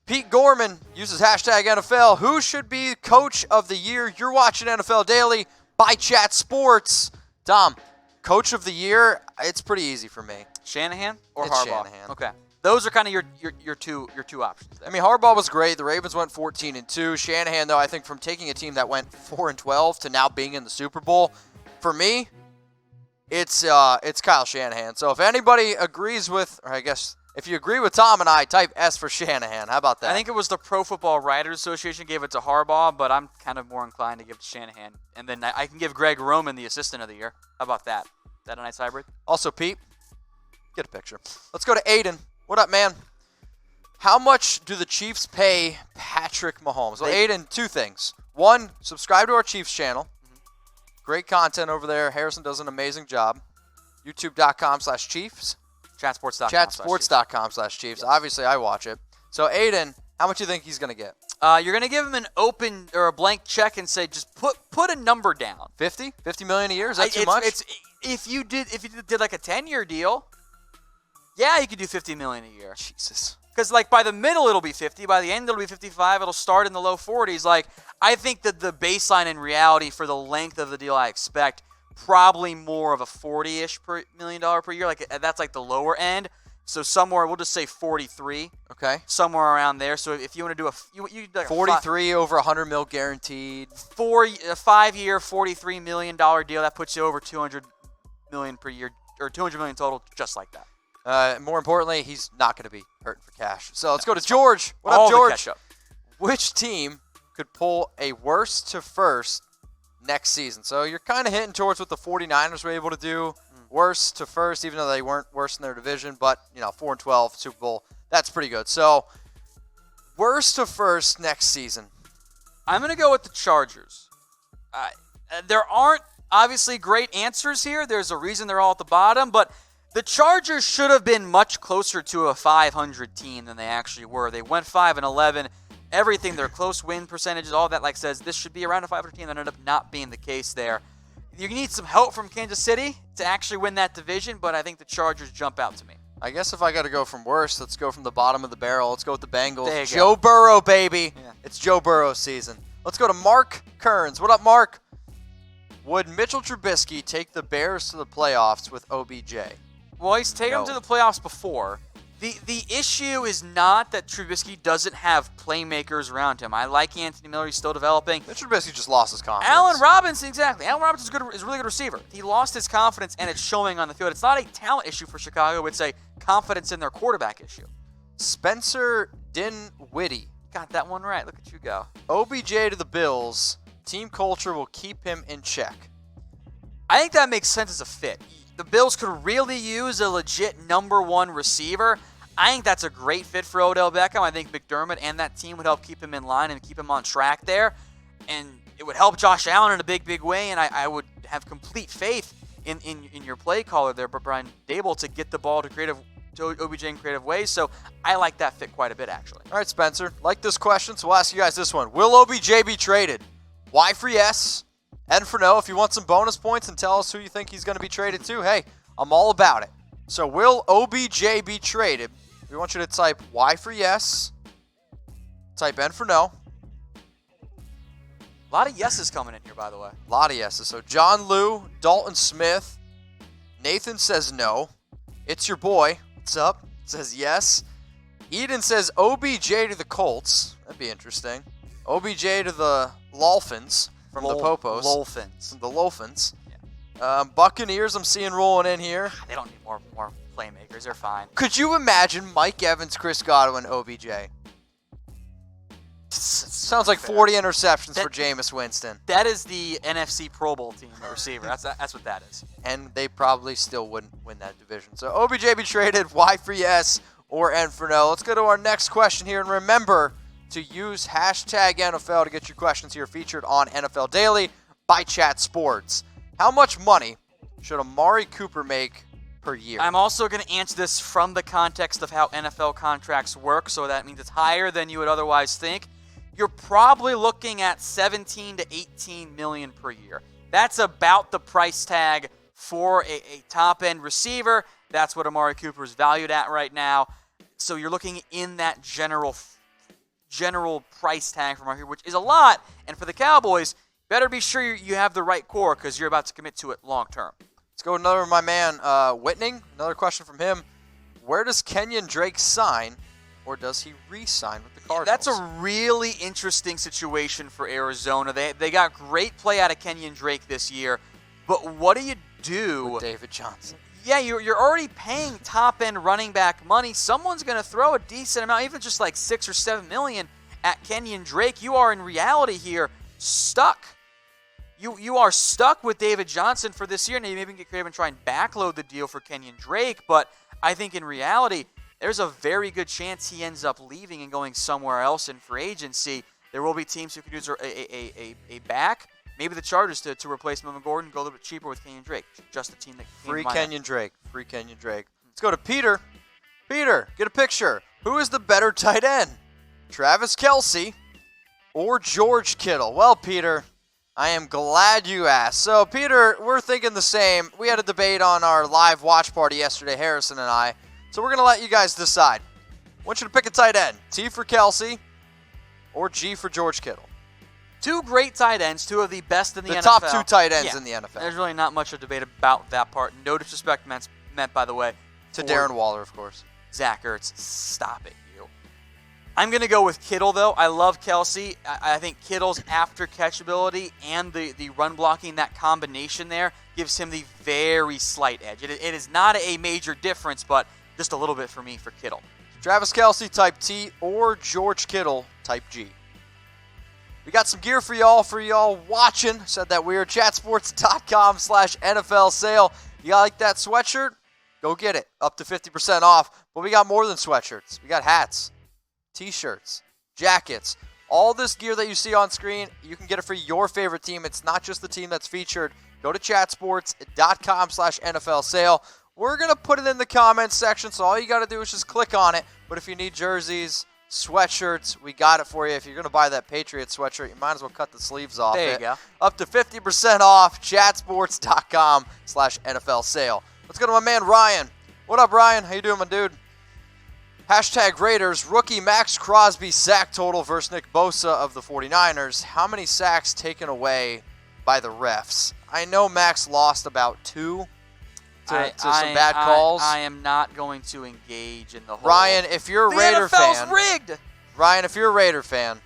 Pete Gorman uses hashtag NFL. Who should be coach of the year? You're watching NFL Daily by Chat Sports. Dom, coach of the year, it's pretty easy for me. Shanahan or It's Harbaugh? Shanahan. Okay. Those are kind of your two options there. I mean, Harbaugh was great. The Ravens went 14-2. Shanahan, though, I think from taking a team that went 4-12 to now being in the Super Bowl, for me, it's Kyle Shanahan. So if anybody agrees with, or I guess if you agree with Tom and I, type S for Shanahan. How about that? I think it was the Pro Football Writers Association gave it to Harbaugh, but I'm kind of more inclined to give it to Shanahan. And then I can give Greg Roman the Assistant of the Year. How about that? Is that a nice hybrid? Also, Pete, get a picture. Let's go to Aiden. What up, man? How much do the Chiefs pay Patrick Mahomes? Well, Aiden, two things. One, subscribe to our Chiefs channel. Great content over there. Harrison does an amazing job. YouTube.com/Chiefs. Chatsports.com. Chatsports.com/Chiefs. Yes. Obviously, I watch it. So, Aiden, how much do you think he's going to get? You're going to give him an open or a blank check and say, just put a number down. 50? $50 million a year? Is that too much? If you did like a 10-year deal, yeah, you could do $50 million a year. Jesus. Because like by the middle it'll be 50, by the end it'll be 55. It'll start in the low 40s. Like I think that the baseline in reality for the length of the deal I expect probably more of a 40-ish million per year. Like that's like the lower end. So somewhere we'll just say 43. Okay. Somewhere around there. So if you want to do you like 43 over $100 million guaranteed. a 5-year, $43 million deal that puts you over $200 million per year or $200 million total, just like that. More importantly, he's not going to be hurting for cash. So let's go to George. What up, All the George? catch-up. Which team could pull a worst to first next season? So you're kind of hitting towards what the 49ers were able to do. Worst to first, even though they weren't worst in their division. But, 4-12 Super Bowl, that's pretty good. So worst to first next season. I'm going to go with the Chargers. There aren't obviously great answers here. There's a reason they're all at the bottom, but the Chargers should have been much closer to a 500 team than they actually were. They went 5-11. Everything, their close win percentages, all that says this should be around a 500 team. That ended up not being the case there. You need some help from Kansas City to actually win that division, but I think the Chargers jump out to me. I guess if I got to go from worst, let's go from the bottom of the barrel. Let's go with the Bengals. There you Joe go. Burrow, baby. Yeah. It's Joe Burrow season. Let's go to Mark Kearns. What up, Mark? Would Mitchell Trubisky take the Bears to the playoffs with OBJ? Well, he's taken them to the playoffs before. The issue is not that Trubisky doesn't have playmakers around him. I like Anthony Miller. He's still developing. Mitchell Trubisky just lost his confidence. Allen Robinson, exactly. Allen Robinson is a really good receiver. He lost his confidence, and it's showing on the field. It's not a talent issue for Chicago. It's a confidence in their quarterback issue. Spencer Dinwiddie. Got that one right. Look at you go. OBJ to the Bills. Team culture will keep him in check. I think that makes sense as a fit. The Bills could really use a legit number one receiver. I think that's a great fit for Odell Beckham. I think McDermott and that team would help keep him in line and keep him on track there. And it would help Josh Allen in a big, big way. And I would have complete faith in your play caller there, Brian Dable, to get the ball to OBJ in creative ways. So I like that fit quite a bit, actually. All right, Spencer. Like this question, so we'll ask you guys this one. Will OBJ be traded? Y for yes, N for no. If you want some bonus points and tell us who you think he's going to be traded to, hey, I'm all about it. So will OBJ be traded? We want you to type Y for yes, type N for no. A lot of yeses coming in here, by the way. A lot of yeses. So John Lou, Dalton Smith, Nathan says no. It's your boy. What's up? Says yes. Eden says OBJ to the Colts. That'd be interesting. OBJ to the Dolphins from the Popos. Dolphins. From the Dolphins. Yeah. Buccaneers I'm seeing rolling in here. They don't need more playmakers. They're fine. Could you imagine Mike Evans, Chris Godwin, OBJ? Sounds like 40 interceptions for Jameis Winston. That is the NFC Pro Bowl team, the receiver. That's what that is. And they probably still wouldn't win that division. So OBJ be traded, Y for yes or N for no. Let's go to our next question here. And remember to use hashtag NFL to get your questions here featured on NFL Daily by Chat Sports. How much money should Amari Cooper make per year? I'm also going to answer this from the context of how NFL contracts work, so that means it's higher than you would otherwise think. You're probably looking at 17 to 18 million per year. That's about the price tag for a top-end receiver. That's what Amari Cooper is valued at right now. So you're looking in that general general price tag from out here, which is a lot. And for the Cowboys, better be sure you have the right core because you're about to commit to it long term. Let's go another of my man, Whitning. Another question from him. Where does Kenyan Drake sign, or does he re-sign with the Cardinals? That's a really interesting situation for Arizona. They got great play out of Kenyan Drake this year, but what do you do with David Johnson? Yeah, you're already paying top-end running back money. Someone's going to throw a decent amount, even just like $6 or $7 million at Kenyan Drake. You are in reality here stuck. You are stuck with David Johnson for this year. Now you maybe can get creative and try and backload the deal for Kenyan Drake, but I think in reality, there's a very good chance he ends up leaving and going somewhere else in free agency. There will be teams who could use a back. Maybe the Chargers to replace Melvin Gordon, go a little bit cheaper with Kenyan Drake. Just the team that Free Kenyan Drake. Free Kenyan Drake. Let's go to Peter. Peter, get a picture. Who is the better tight end? Travis Kelce or George Kittle? Well, Peter, I am glad you asked. So, Peter, we're thinking the same. We had a debate on our live watch party yesterday, Harrison and I. So we're going to let you guys decide. I want you to pick a tight end. T for Kelce or G for George Kittle. Two great tight ends, two of the best in the NFL. The top two tight ends in the NFL. There's really not much of debate about that part. No disrespect meant by the way. To Darren Waller, of course. Zach Ertz, stop it, you. I'm going to go with Kittle, though. I love Kelce. I think Kittle's after-catch ability and the run blocking, that combination there, gives him the very slight edge. It is not a major difference, but just a little bit for me for Kittle. Travis Kelce, type T, or George Kittle, type G. We got some gear for y'all watching. Said that weird. Chatsports.com/NFL sale. You like that sweatshirt? Go get it. Up to 50% off. But we got more than sweatshirts. We got hats, t-shirts, jackets. All this gear that you see on screen, you can get it for your favorite team. It's not just the team that's featured. Go to chatsports.com/NFL sale. We're going to put it in the comments section, so all you got to do is just click on it. But if you need jerseys, sweatshirts, we got it for you. If you're going to buy that Patriots sweatshirt, you might as well cut the sleeves off. There you go. Up to 50% off, chatsports.com/NFL sale. Let's go to my man Ryan. What up, Ryan? How you doing, my dude? Hashtag Raiders, rookie Maxx Crosby sack total versus Nick Bosa of the 49ers. How many sacks taken away by the refs? I know Max lost about 2 to some bad calls. I am not going to engage in the whole... Ryan, if you're a Raider fan... The NFL's rigged! Ryan, if you're a Raider fan,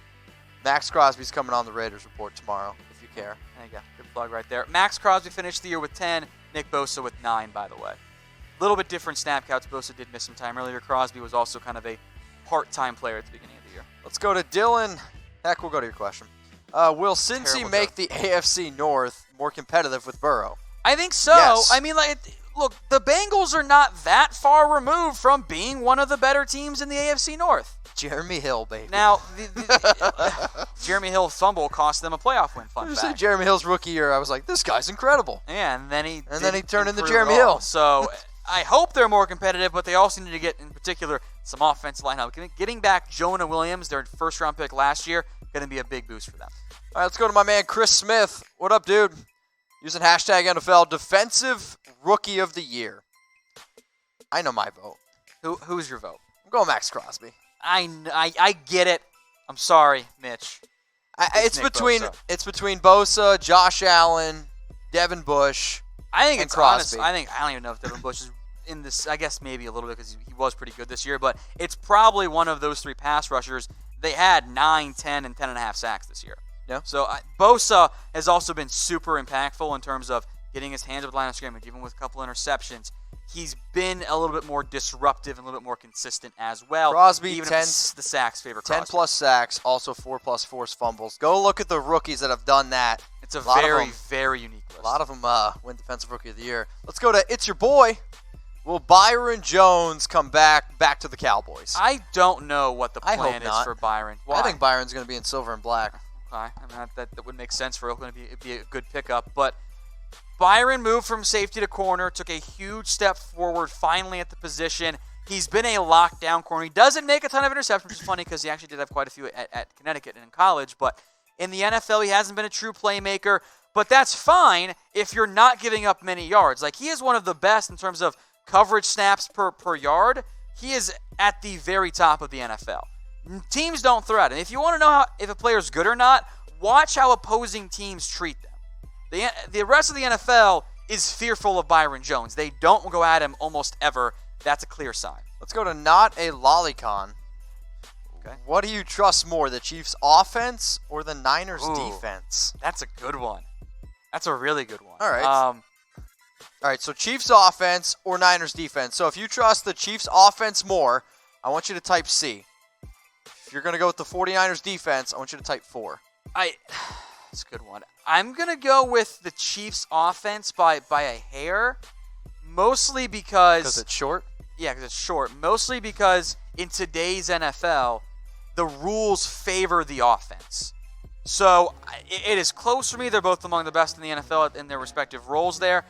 Maxx Crosby's coming on the Raiders Report tomorrow, if you care. There you go. Good plug right there. Maxx Crosby finished the year with 10, Nick Bosa with 9, by the way. A little bit different snap counts. Bosa did miss some time earlier. Crosby was also kind of a part-time player at the beginning of the year. Let's go to Dylan. Heck, we'll go to your question. Will Cincy make the AFC North more competitive with Burrow? I think so. Yes. I mean, look, the Bengals are not that far removed from being one of the better teams in the AFC North. Jeremy Hill, baby. Now, Jeremy Hill's fumble cost them a playoff win. Fun fact. Jeremy Hill's rookie year, I was like, this guy's incredible. Yeah, and then he turned into Jeremy Hill. So I hope they're more competitive, but they also need to get, in particular, some offensive line help. Getting back Jonah Williams, their first-round pick last year, going to be a big boost for them. All right, let's go to my man Chris Smith. What up, dude? Using hashtag NFL Defensive Rookie of the Year. I know my vote. Who's your vote? I'm going Maxx Crosby. I get it. I'm sorry, Mitch. It's between Bosa, Josh Allen, Devin Bush, I think and it's Crosby. honest. I don't even know if Devin Bush is in this. I guess maybe a little bit because he was pretty good this year, but it's probably one of those 3 pass rushers. They had 9, 10, and 10.5 sacks this year. Yeah. So Bosa has also been super impactful in terms of getting his hands up the line of scrimmage, even with a couple interceptions. He's been a little bit more disruptive and a little bit more consistent as well. Crosby, even 10, if the sacks favor 10 Crosby. plus sacks, also 4 plus forced fumbles. Go look at the rookies that have done that. It's a very, very unique list. A lot of them win Defensive Rookie of the Year. Let's go to It's Your Boy. Will Byron Jones come back to the Cowboys? I don't know what the plan hope is not. for Byron. Why? I think Byron's going to be in silver and black. Okay. I mean, that would make sense for Oakland. It'd be a good pickup. But Byron moved from safety to corner, took a huge step forward finally at the position. He's been a lockdown corner. He doesn't make a ton of interceptions, which is funny because he actually did have quite a few at Connecticut and in college. But in the NFL, he hasn't been a true playmaker. But that's fine if you're not giving up many yards. Like, he is one of the best in terms of coverage snaps per yard. He is at the very top of the NFL. Teams don't throw at him. If you want to know if a player's good or not, watch how opposing teams treat them. The rest of the NFL is fearful of Byron Jones. They don't go at him almost ever. That's a clear sign. Let's go to not a lolicon. Okay. What do you trust more, the Chiefs' offense or the Niners' defense? That's a good one. That's a really good one. All right. All right, so Chiefs' offense or Niners' defense. So if you trust the Chiefs' offense more, I want you to type C. If you're going to go with the 49ers' defense, I want you to type 4. That's a good one. I'm going to go with the Chiefs' offense by a hair, mostly because... Because it's short? Yeah, because it's short. Mostly because in today's NFL, the rules favor the offense. So it is close for me. They're both among the best in the NFL in their respective roles there.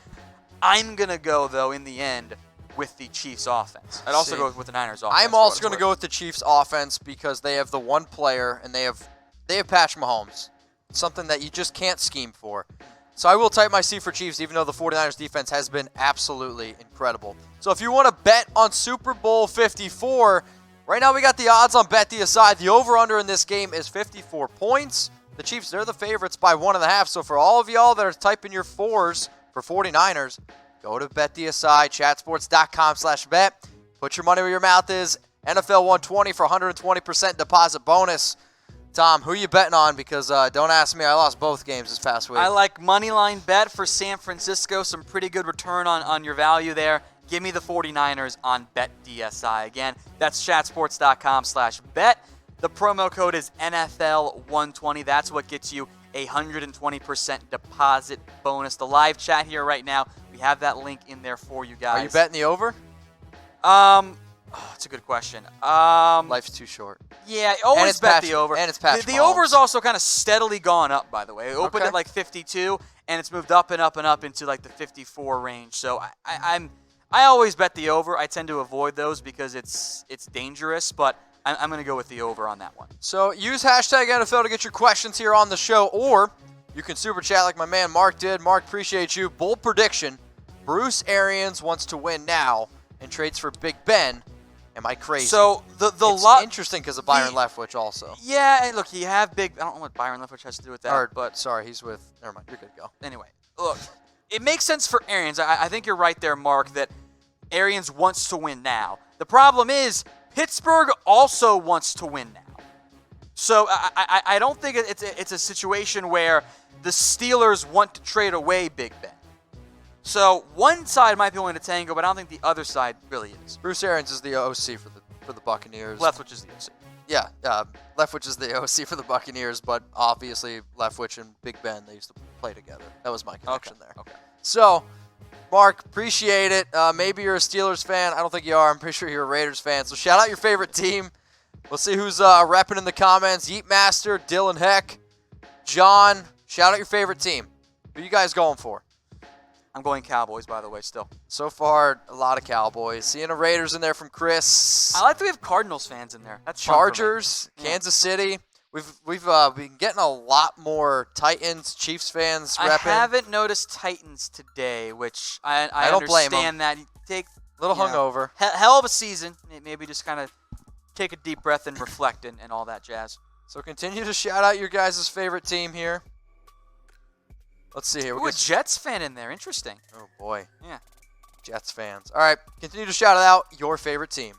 I'm going to go, though, in the end, with the Chiefs' offense. I'd also go with the Niners' offense. I'm also going to go with the Chiefs' offense because they have the one player, and they have Patrick Mahomes. Something that you just can't scheme for. So I will type my C for Chiefs, even though the 49ers defense has been absolutely incredible. So if you want to bet on Super Bowl 54, right now we got the odds on BetDSI. The over-under in this game is 54 points. The Chiefs, they're the favorites by 1.5. So for all of y'all that are typing your 4s for 49ers, go to BetDSI, chatsports.com/bet. Put your money where your mouth is. NFL 120 for 120% deposit bonus. Tom, who are you betting on? Because don't ask me, I lost both games this past week. I like moneyline bet for San Francisco. Some pretty good return on your value there. Give me the 49ers on BetDSI. Again, that's chatsports.com/bet. The promo code is NFL120. That's what gets you a 120% deposit bonus. The live chat here right now, we have that link in there for you guys. Are you betting the over? It's a good question. Life's too short. Yeah, always bet the over. And it's Patrick The over's also kind of steadily gone up, by the way. It opened Okay. at like 52, and it's moved up and up and up into like the 54 range. So I always bet the over. I tend to avoid those because it's dangerous, but I'm going to go with the over on that one. So use hashtag NFL to get your questions here on the show, or you can super chat like my man Mark did. Mark, appreciate you. Bold prediction: Bruce Arians wants to win now and trades for Big Ben. Am I crazy? So it's interesting because of Byron Leftwich also. Yeah, and look, you have I don't know what Byron Leftwich has to do with that. But sorry, he's with. Never mind. You're good. Go. Anyway, look, it makes sense for Arians. I think you're right there, Mark, that Arians wants to win now. The problem is Pittsburgh also wants to win now. So I don't think it's a situation where the Steelers want to trade away Big Ben. So one side might be willing to tango, but I don't think the other side really is. Bruce Arians is the OC for the Buccaneers. Leftwich is the OC. Yeah, Leftwich is the OC for the Buccaneers, but obviously Leftwich and Big Ben, they used to play together. That was my connection there. Okay. So, Mark, appreciate it. Maybe you're a Steelers fan. I don't think you are. I'm pretty sure you're a Raiders fan. So shout out your favorite team. We'll see who's repping in the comments. Yeetmaster, Dylan Heck, John. Shout out your favorite team. Who you guys going for? I'm going Cowboys, by the way, still. So far, a lot of Cowboys. Seeing a Raiders in there from Chris. I like that we have Cardinals fans in there. That's Chargers, Kansas City. We've been getting a lot more Titans, Chiefs fans repping. I haven't noticed Titans today, which I don't blame understand that. You take a little hungover. Hell of a season. Maybe just kind of take a deep breath and reflect and all that jazz. So continue to shout out your guys' favorite team here. Let's see here. Ooh, a Jets fan in there. Interesting. Oh, boy. Yeah. Jets fans. All right. Continue to shout out your favorite team.